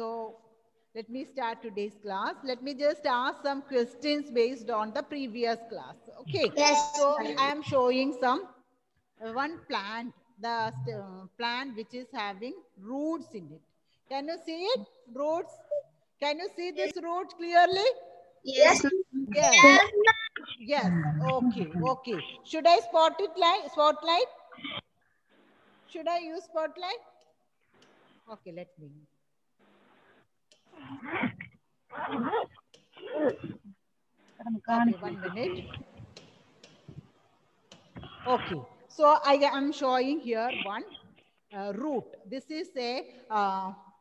So let me start today's class. Let me just ask some questions based on the previous class. Okay. Yes. So I am showing some one plant, the plant which is having roots in it. Can you see it? Roots. Can you see this root clearly? Yes. Yes. Yes. Okay. Okay. Should I spotlight? Should I use spotlight? Okay, let me. Okay, 1 minute. Okay, so I am showing here one root. This is a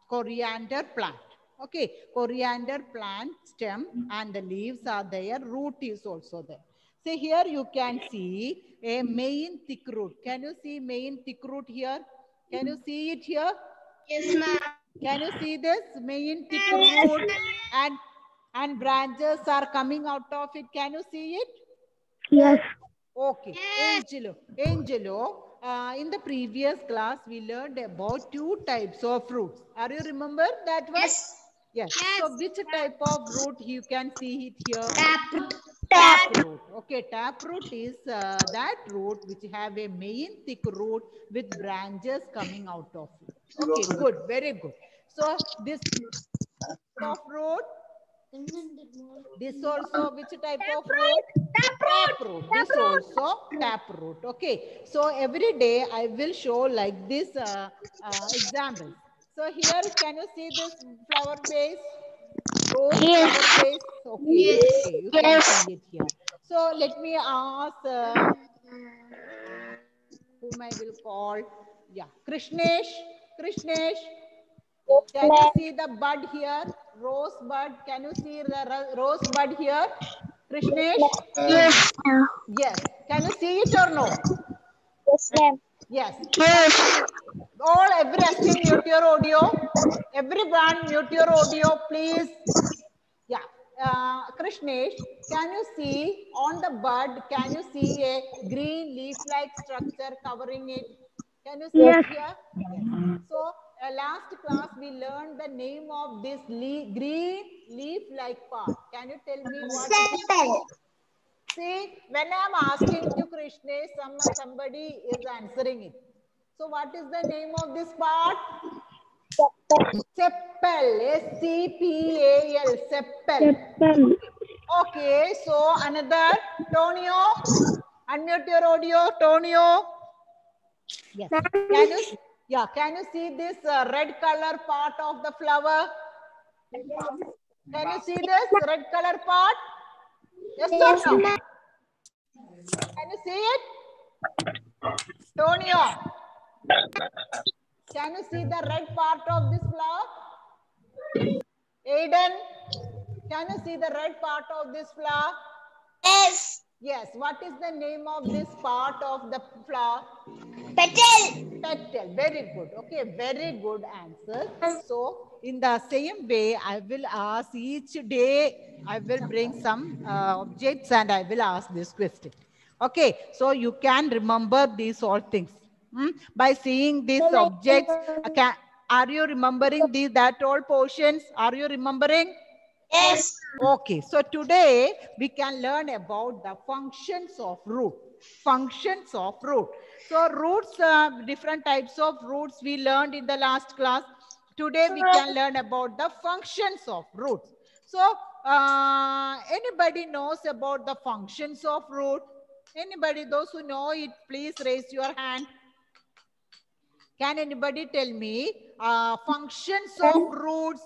coriander plant. Okay, coriander plant stem and the leaves are there. Root is also there. See here you can see a main thick root. Can you see main thick root here? Can you see it here? Yes, ma'am. Can you see this main thick root and branches are coming out of it? Can you see it? Yes. Okay, Angelo, in the previous class, we learned about two types of fruits. Are you remember that one? Yes. Yes. So which type of root you can see it here? Taproot. Taproot. Okay, taproot is that root which have a main thick root with branches coming out of it. Okay, good, very good. So this of root, this also which type of root? Taproot. This also taproot. Okay. So every day I will show like this examples. So here, can you see this flower vase? Rose flower vase. Okay. Okay. You can see it here. So let me ask whom I will call. Yeah. Krishnesh. Krishnesh. Can you see the bud here? Rose bud. Can you see the rose bud here? Krishnesh? Yes. Yes. Can you see it or no? Yes, ma'am. Yes. Every assistant mute your audio. Everyone mute your audio, please. Yeah. Krishnesh, can you see on the bud, can you see a green leaf-like structure covering it? Can you see Yes. it here? Yes. So last class we learned the name of this green leaf-like part. Can you tell me what it is? Sepal. See, when I am asking to Krishna, somebody is answering it. So what is the name of this part? Sepal. S-C-P-A-L. Sepal. Sepal. Okay, so another. Tonio, unmute your audio. Tonio. Yes. Can you see this red color part of the flower? Can you see this red color part? Yes or no? Can you see it? Tonio, can you see the red part of this flower? Aiden, can you see the red part of this flower? Yes. Yes. What is the name of this part of the flower? Petal. Petal. Very good. Okay, very good answer. So in the same way, I will ask each day, I will bring some objects and I will ask this question. Okay, so you can remember these all things. By seeing these objects, are you remembering that all portions? Are you remembering? Yes. Okay, so today we can learn about the functions of root. Functions of root. So roots, different types of roots we learned in the last class. Today we can learn about the functions of roots. So anybody knows about the functions of root? Anybody, those who know it, please raise your hand. Can anybody tell me functions of roots?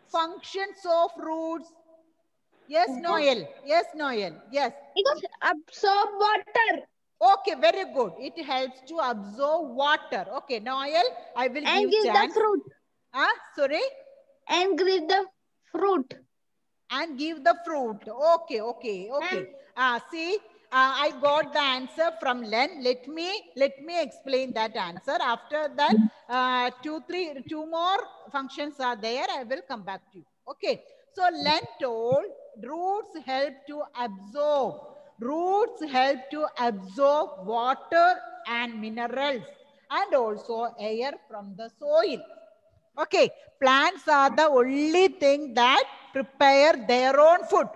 Functions of roots. Yes, Noel. Yes, Noel. Yes. It absorb water Okay, very good. It helps to absorb water. Okay, Noel, I will and give give the chance. fruit. Sorry? And give the fruit. And give the fruit. Okay, okay, okay. See, I got the answer from Len. Let me explain that answer. After that, two more functions are there. I will come back to you. Okay. So Len told roots help to absorb. Roots help to absorb water and minerals and also air from the soil. Okay, plants are the only thing that prepare their own food.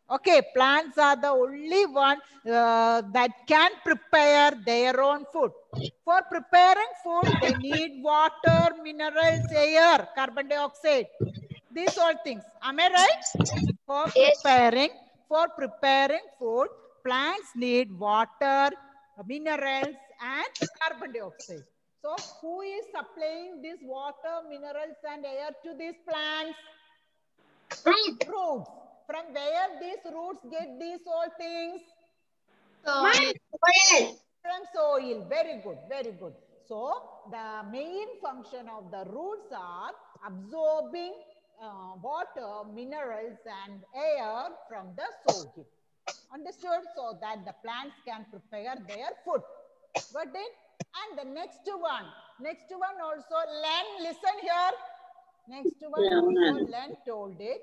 Okay, plants are the only one that can prepare their own food. For preparing food, they need water, minerals, air, carbon dioxide. These all things. Am I right? For preparing food, plants need water, minerals, and carbon dioxide. So, who is supplying this water, minerals, and air to these plants? Roots. From where these roots get these all things? Soil. From soil. Very good, very good. So, the main function of the roots are absorbing water, minerals, and air from the soil. Understood? So that the plants can prepare their food. Got it? And the next one also, Len, listen here. Next one also, Len told it.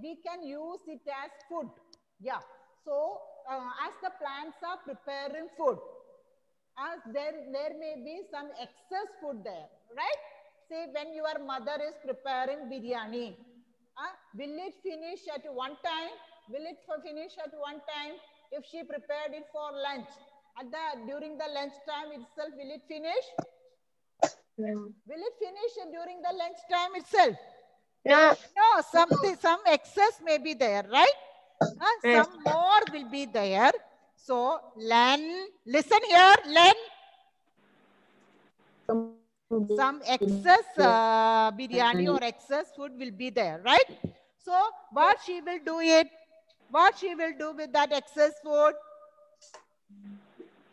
We can use it as food. Yeah. So, as the plants are preparing food, as there may be some excess food there, right? Say when your mother is preparing biryani, will it finish at one time? Will it finish at one time? If she prepared it for lunch, during the lunch time itself, will it finish? No. Will it finish during the lunch time itself? No. No, some excess may be there, right? Some more will be there. So, Len, listen here, Len. Some excess biryani or excess food will be there, right? So, what she will do it? What she will do with that excess food?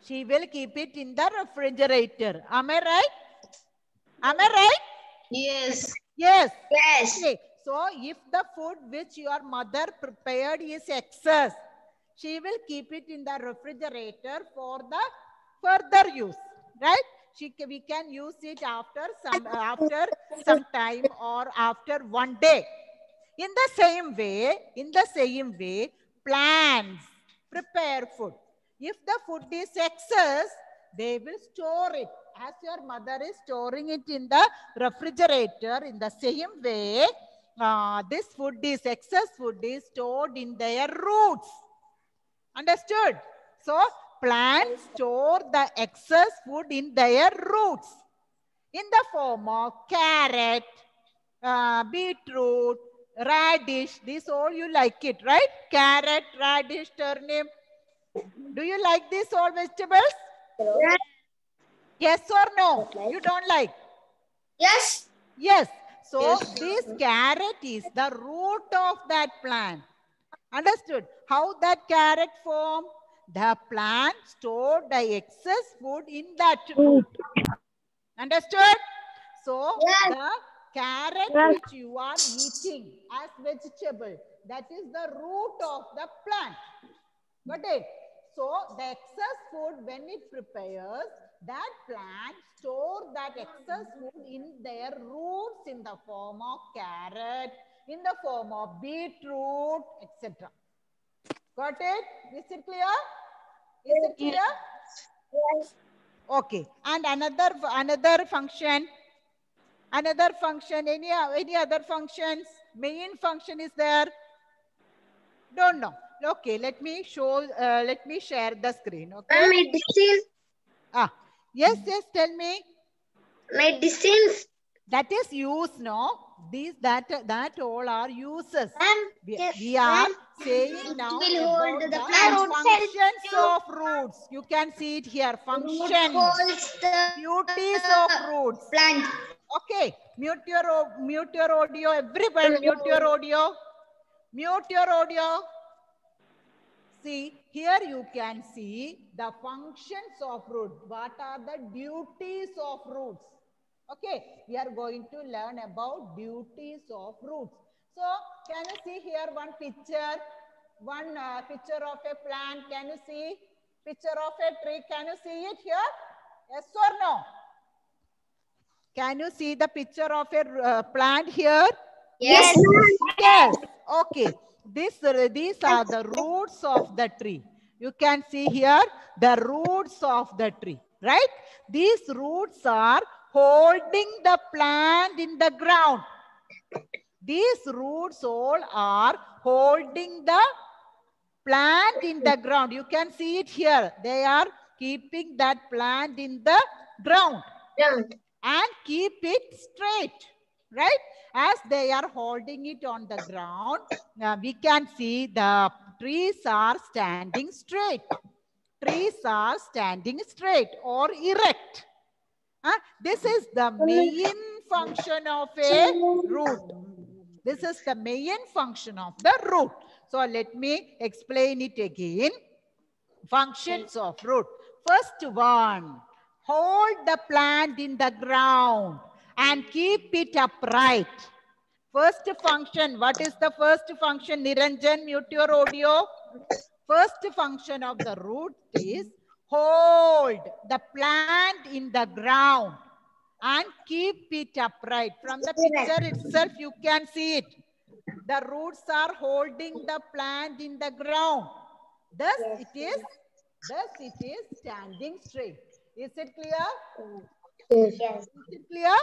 She will keep it in the refrigerator. Am I right? Am I right? Yes. Yes. Yes. Okay. So, if the food which your mother prepared is excess, she will keep it in the refrigerator for the further use, right? We can use it after some time or after one day. In the same way, plants prepare food. If the food is excess, they will store it. As your mother is storing it in the refrigerator, in the same way, this excess food is stored in their roots. Understood? So, plants store the excess food in their roots in the form of carrot, beetroot, radish. These all you like it, right? Carrot, radish, turnip. Do you like these all vegetables? Yes. Yes or no? You don't like? Yes. Yes. So, Yes. this carrot is the root of that plant. Understood? How that carrot form? The plant stored the excess food in that root. Understood? So, Yes. the carrot which you are eating as vegetable, that is the root of the plant. Got it? So, the excess food, when it prepares, that plant store that excess food in their roots in the form of carrot, in the form of beetroot, etc. Got it? Is it clear? Is it clear? Yes. Okay. And another function. Another function. Any other functions? Main function is there? Don't know. Okay. Let me show. Let me share the screen. Okay. Medicine. Yes. Tell me. Medicines. That is use, no? That all are uses. Yes, We are ma'am. saying now It will about hold the the plant. functions of roots. You can see it here. Functions. Holds the Beauties of roots. plant. Okay. Mute your audio. Everyone, mute your audio. Mute your audio. See, here you can see the functions of root. What are the duties of roots? Okay, we are going to learn about duties of roots. So, can you see here one picture? One picture of a plant. Can you see? Picture of a tree. Can you see it here? Yes or no? Can you see the picture of a plant here? Yes. Yes. Okay. These are the roots of the tree. You can see here the roots of the tree, right? These roots are holding the plant in the ground. These roots all are holding the plant in the ground. You can see it here. They are keeping that plant in the ground and keep it straight, right? As they are holding it on the ground, we can see the trees are standing straight. Trees are standing straight or erect. This is the main function of a root. This is the main function of the root. So let me explain it again. Functions of root. First one, hold the plant in the ground and keep it upright. First function, what is the first function? Niranjan, mute your audio. First function of the root is hold the plant in the ground and keep it upright. From the picture itself, you can see it. The roots are holding the plant in the ground. Thus, it is standing straight. Is it clear? Yes. Is it clear?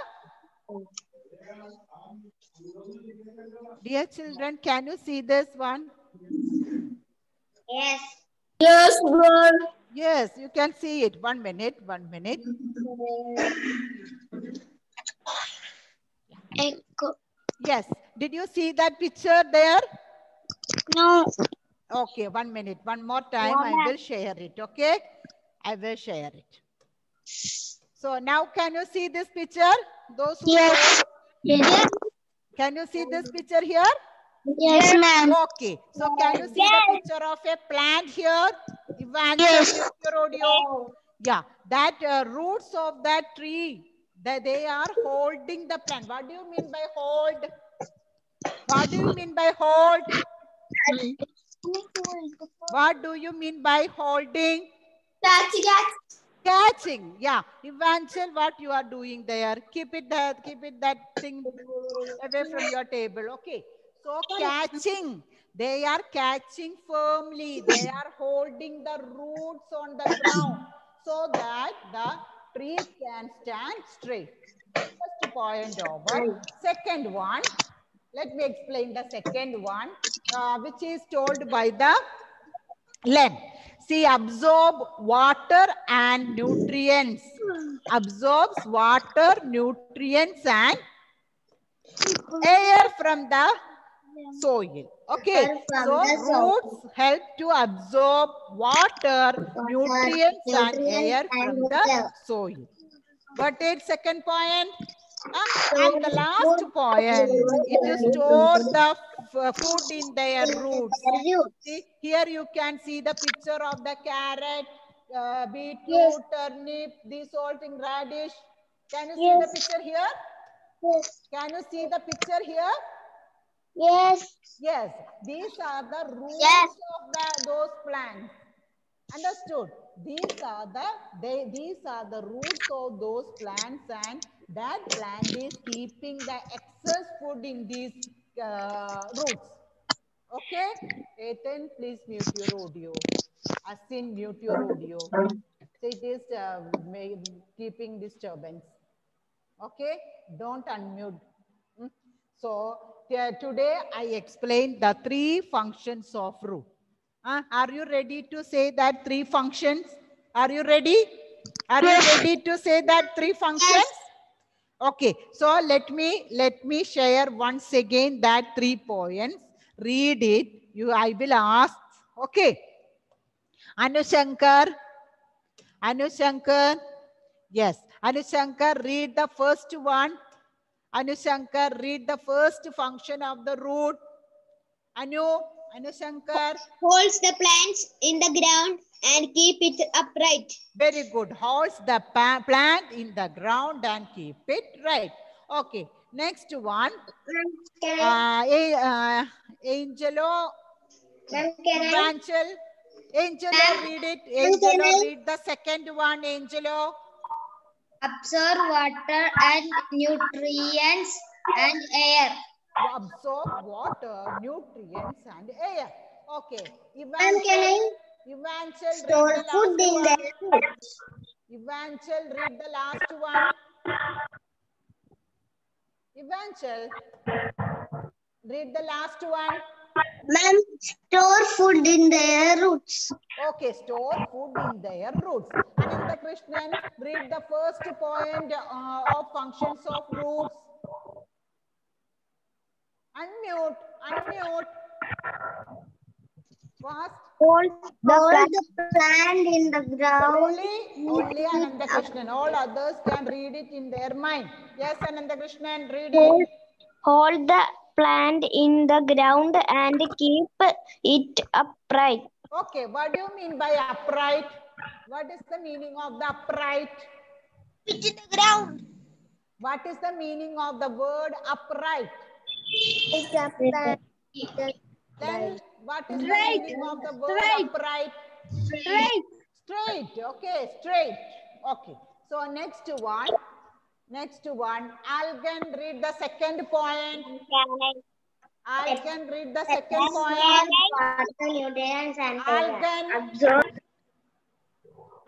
Dear children, can you see this one? Yes. Yes, sir. Yes, you can see it. 1 minute, 1 minute. Yes. Did you see that picture there? No. Okay, 1 minute. One more time, I will share it. Okay? I will share it. So now can you see this picture? Those who Yes. Yes. can you see this picture here? Yes, ma'am. Okay. So can you see the picture of a plant here? Yes. Your audio. Yeah, that roots of that tree, that they are holding the plant. What do you mean by hold? What do you mean by hold? What do you mean by holding? Catching. Yeah. Evangel, what you are doing there? Keep it that thing away from your table. Okay. So catching. They are catching firmly. They are holding the roots on the ground so that the tree can stand straight. First point over. Second one. Let me explain the second one, which is told by the Len. See, absorb water and nutrients. Absorbs water, nutrients and air from the soil. Okay, so roots help to absorb water, nutrients and air from the soil. Got it? Second point. And the last point, it store the food in their roots. See, here you can see the picture of the carrot, beetroot, turnip, these all things, radish. Can you see the picture here? Yes. Can you see the picture here? Yes. Yes, these are the roots of those plants. Understood? These are the roots of those plants, and that plant is keeping the excess food in these roots. Okay? Ethan, please mute your audio. Asin, mute your audio. So it is keeping disturbance. Okay? Don't unmute. So today I explained the 3 functions of root. Are you ready to say that 3 functions? Are you ready? Are you ready to say that 3 functions? Okay, so let me share once again that 3 points. Read it. I will ask. Okay. Anushankar. Yes. Anushankar, read the first one. Anushankar, read the first function of the root. Anushankar. Holds the plants in the ground and keep it upright. Very good. Holds the plant in the ground and keep it right. Okay. Next one. Angelo. Angelo, read it. Angelo, read the second one. Angelo. Absorb water and nutrients and air. Absorb water, nutrients and air. Okay. Evangel, Store food in the food. Evangel, read the last one. Evangeline, read the last one. Ma'am, store food in their roots. Okay, store food in their roots. Ananda Krishnan, read the first point of functions of roots. Unmute, unmute. Fast. Hold the plant in the ground. Only Ananda Krishnan. All others can read it in their mind. Yes, Ananda Krishnan, read it. Hold the plant in the ground and keep it upright. Okay, what do you mean by upright? What is the meaning of the upright? It in the ground. What is the meaning of the word upright? It's upright. Then what is the meaning of the word upright? Straight. Straight. Okay, straight. Okay. So next one. Algan, read the second point. Algan, read the second point. Algan.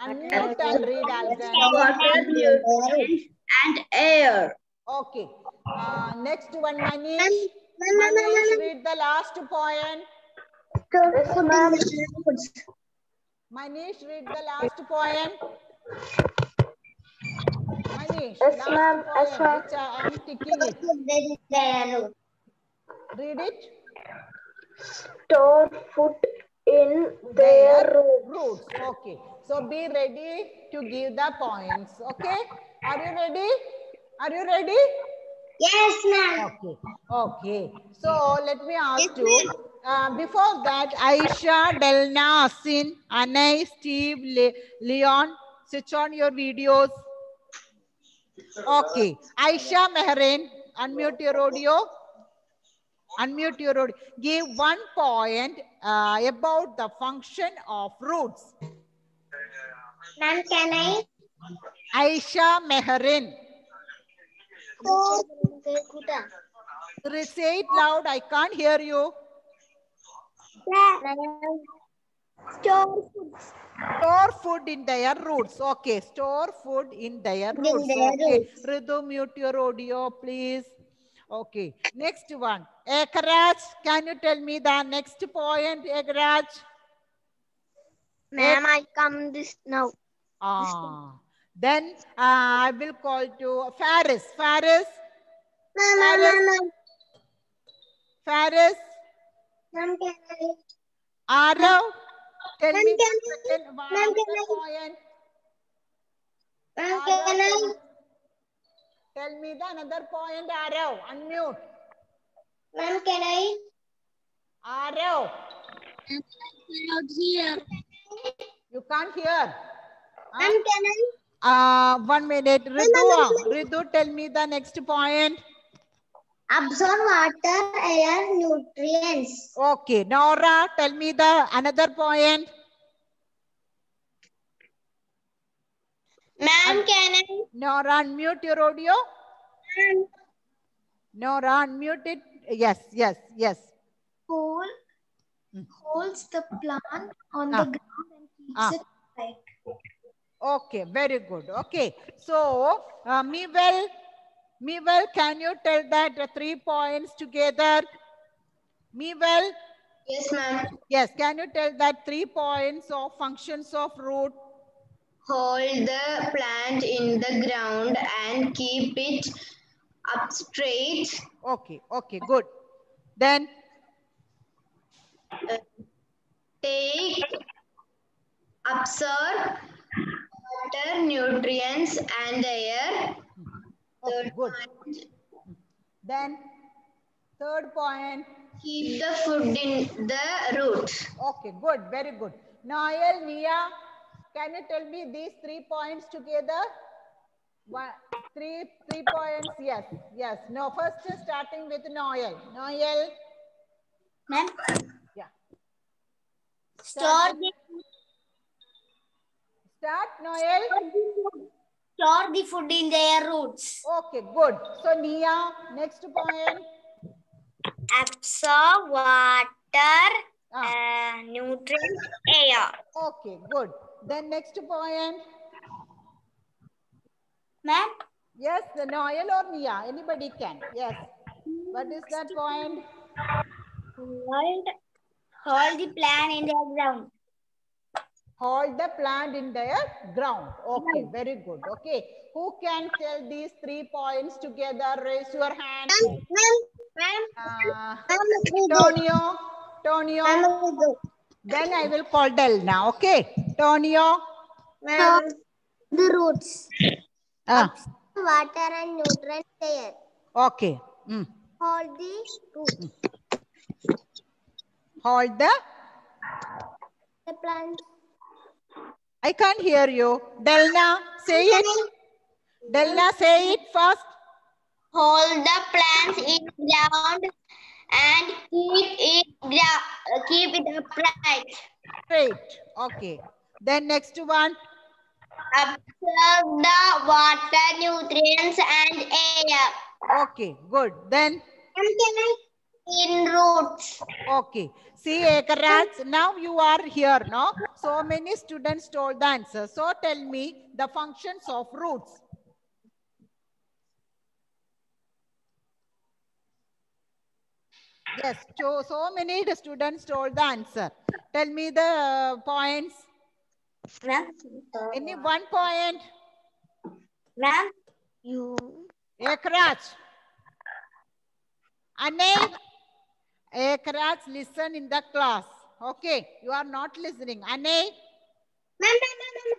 Unmute and read Algan. Water, nutrients, and air. Okay. Next one, Manish. Manish, read the last point. Manish, read the last point. Manish, last point, which I am ticking it. Read it. Store food in their roots. Okay. So be ready to give the points. Okay. Are you ready? Are you ready? Yes, ma'am. Okay. Okay. So let me ask you. Before that, Aisha, Delna, Asin, Anay, Steve, Leon, switch on your videos. Okay. Aisha Mehrin, unmute your audio. Unmute your audio. Give 1 point about the function of roots. Ma'am, can I? Aisha Mehrin. Say it loud. I can't hear you. Store food. Store food in their roots. Okay. Store food in their roots. Okay. Ridu, mute your audio, please. Okay. Next one. Ekraj, can you tell me the next point, Ekraj? Ma'am, I come this now. Then I will call to Faris. Faris. Faris. Ma'am, can Arav. Tell me Ma'am, point. Tell me the another point, Arav. Unmute. Ma'am, can I? Arav. You can't hear. Ma'am, can I? 1 minute. Ridu, tell me the next point. Absorb water, air, nutrients. Okay. Nora, tell me the another point. Ma'am, can I? Nora, unmute your audio. Nora, unmute it. Yes, yes, yes. Holds the plant on the ground and keeps it upright. Okay, very good. Okay. So, Mewell, can you tell that 3 points together? Mewell? Yes, ma'am. Yes, can you tell that 3 points of functions of root? Hold the plant in the ground and keep it up straight. Okay, okay, good. Then? Absorb water, nutrients, and air. Okay, good. Then, third point. Keep the food in the roots. Okay, good, very good. Noel, Nia, can you tell me these 3 points together? 3 points, yes, yes. No, first starting with Noel. Noel. Ma'am? Yeah. Store Noel. Store the food in their roots. Okay, good. So, Nia, next point. Absorb water, nutrients, air. Okay, good. Then next point. Ma'am? Yes, the Noel or Nia, anybody can. Yes. What is that point? Hold the plant in the ground. Hold the plant in their ground. Okay, very good. Okay. Who can tell these 3 points together? Raise your hand. Tonio. Tonio. Then I will call Delna. Okay. Tonio. The roots. Ah. Water and nutrients there. Okay. Hold the roots. Hold the plant. I can't hear you. Delna, say it. Delna, say it first. Hold the plants in ground and keep it upright. Straight. Okay. Then next one. Observe the water, nutrients and air. Okay, good. Then in roots. okay. See, Ekarats, now you are here, no? So many students told the answer. So tell me the functions of roots. Yes, so many students told the answer. Tell me the points. Any 1 point? Ma'am, you. Ekarats. Anay. Ekarats, listen in the class. Okay, you are not listening. Anay.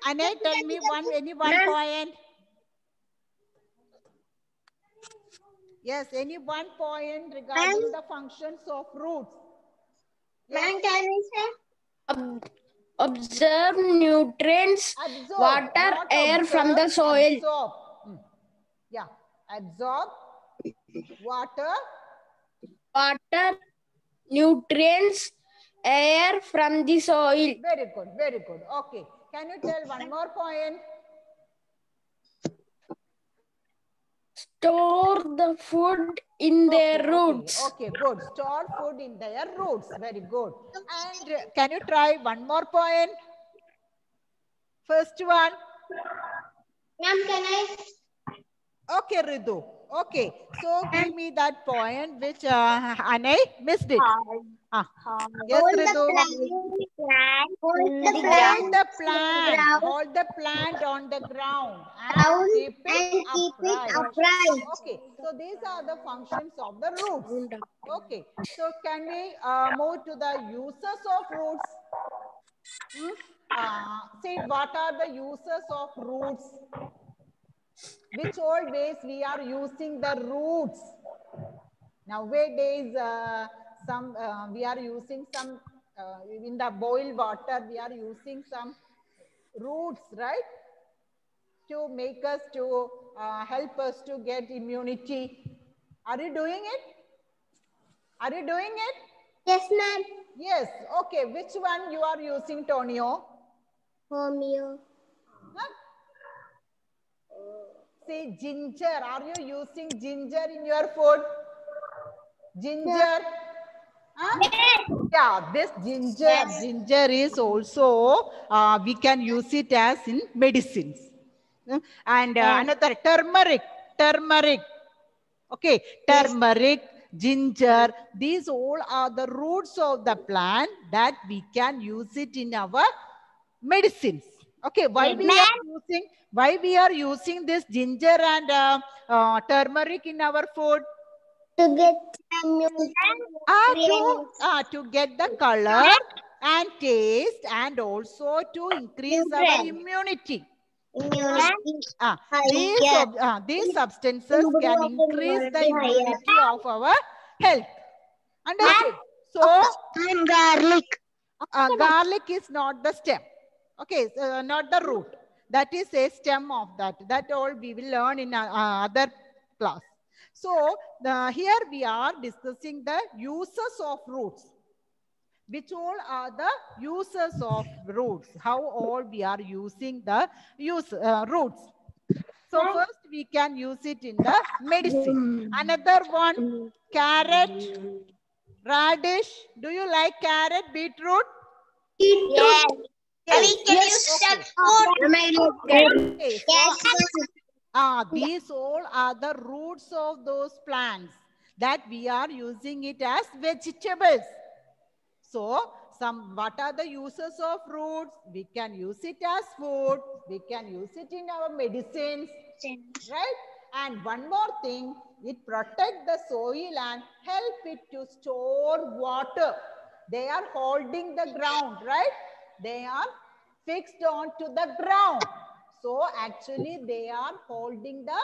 Anay, tell me any one point. Yes, any 1 point regarding the functions of roots. Yes. Can I say? Observe nutrients, Absorb, water, air observe, from the soil. Absorb. Yeah, absorb, water, nutrients, air from the soil. Very good, very good. Okay, can you tell one more point? Store the food in their roots. Okay, good. Store food in their roots. Very good. And can you try one more point? First one. Ma'am, can I? Okay, Ridu. Okay, so give me that point which Anay missed it. Yes, Ridu. Hold the plant on the ground and keep it upright. Okay, so these are the functions of the roots. Okay, so can we move to the uses of roots? See, what are the uses of roots? Which all ways we are using the roots? Nowadays, we are using some in the boiled water. We are using some roots, right, to make us to help us to get immunity. Are you doing it? Are you doing it? Yes, ma'am. Yes. Okay. Which one you are using, Tonio? Homeo. Huh? Say ginger. Are you using ginger in your food? Ginger? Huh? Yes. Yeah, this ginger is also, we can use it as in medicines. And another turmeric. Okay, turmeric, ginger, these all are the roots of the plant that we can use it in our medicines. Okay, why we are using this ginger and turmeric in our food? To get to get the color and taste and also to increase our immunity. These substances can increase the immunity of our health. Understood? So, garlic. Garlic is not the stem. Okay, not the root. That is a stem of that. That all we will learn in other class. So, here we are discussing the uses of roots. Which all are the uses of roots? How all we are using the roots? So first we can use it in the medicine. Another one, carrot, radish. Do you like carrot, beetroot? Yes. Yes. We can use that food. Okay. These all are the roots of those plants that we are using it as vegetables. So, what are the uses of roots? We can use it as food. We can use it in our medicines, right? And one more thing, it protects the soil and help it to store water. They are holding the ground, right? They are fixed onto the ground. So actually they are holding the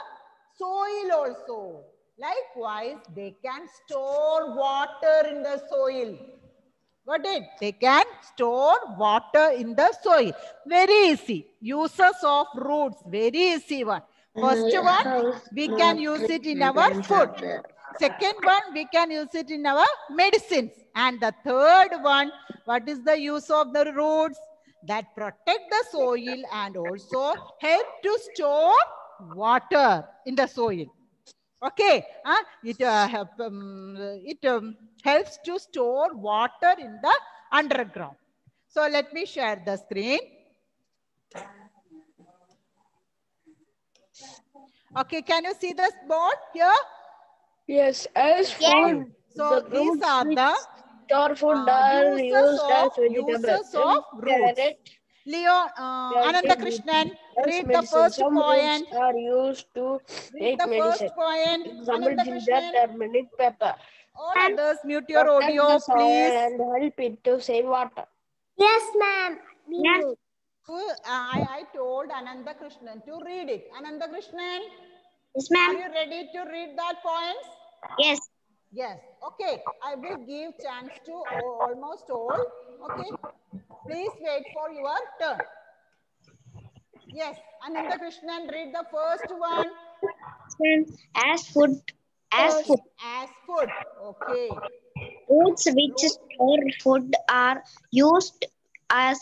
soil also. Likewise, they can store water in the soil. Got it? They can store water in the soil. Very easy. Uses of roots. Very easy one. First one, we can use it in our food. Second one, we can use it in our medicines. And the third one, what is the use of the roots? That protect the soil and also help to store water in the soil. Okay, it helps to store water in the underground. So let me share the screen. Okay, can you see this board here? Yes, as food. So the these roots are which the store food are used as vegetables. uses of roots. Carrot, Leo, Ananda Krishnan, read the medicine. first Some point. roots are used to Read make the medicine. first point. Example, Ananda ginger, Krishnan. turmeric, pepper. All others, mute your Protect audio, the soil please. and help it to save water. Yes, ma'am. Yes. I told Ananda Krishnan to read it. Ananda Krishnan, Yes, are ma'am. you ready to read that points? Yes. Yes. Okay. I will give chance to almost all. Okay. Please wait for your turn. Yes. Ananda Krishnan, read the first one. As food. As food. As food. Okay. Roots which store food are used as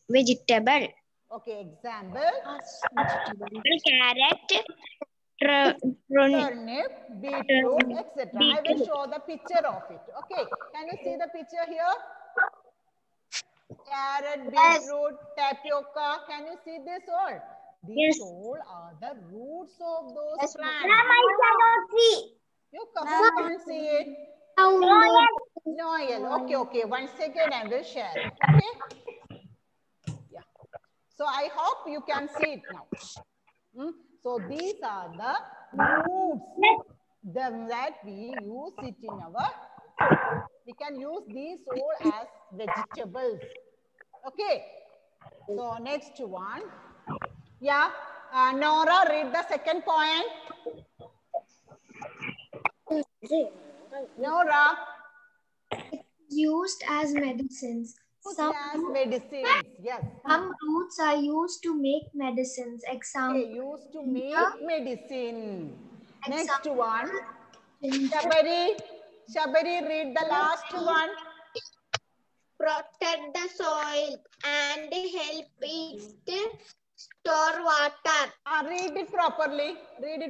vegetable. Okay. Example. Carrot, Turnip, beetroot, etc. I will show the picture of it. Okay. Can you see the picture here? Carrot, beetroot, tapioca. Can you see this all? These all are the roots of those plants. I cannot see. You can't see it. No, okay. 1 second, I will share it. Okay. Yeah. So I hope you can see it now. So these are the roots that we use it in our food. We can use these all as vegetables. Okay. So next one. Yeah. Nora, read the second point. Nora. Used as medicines. Some medicines, yes. Some roots are used to make medicines. Example. Okay, used to make medicine. Next one. Shabari, read the last one. Protect the soil and help it store water. Read it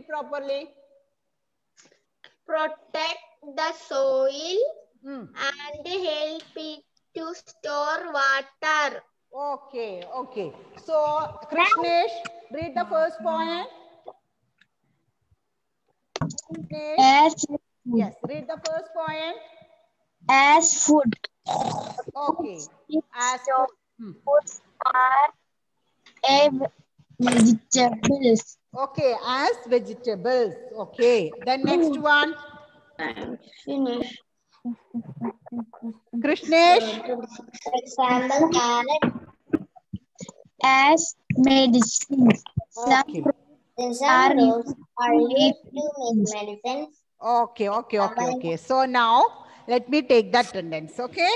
properly. Protect the soil and help it to store water. Okay. So, Krishnesh, read the first point. Yes, read the first point. As food. Okay. As Food are a vegetables. Okay, as vegetables. Okay. Then next one. I'm finished. Krishnesh. Example, carrot. As medicines. Okay. Some roots are used to make medicines. Okay. So now let me take that attendance. Okay.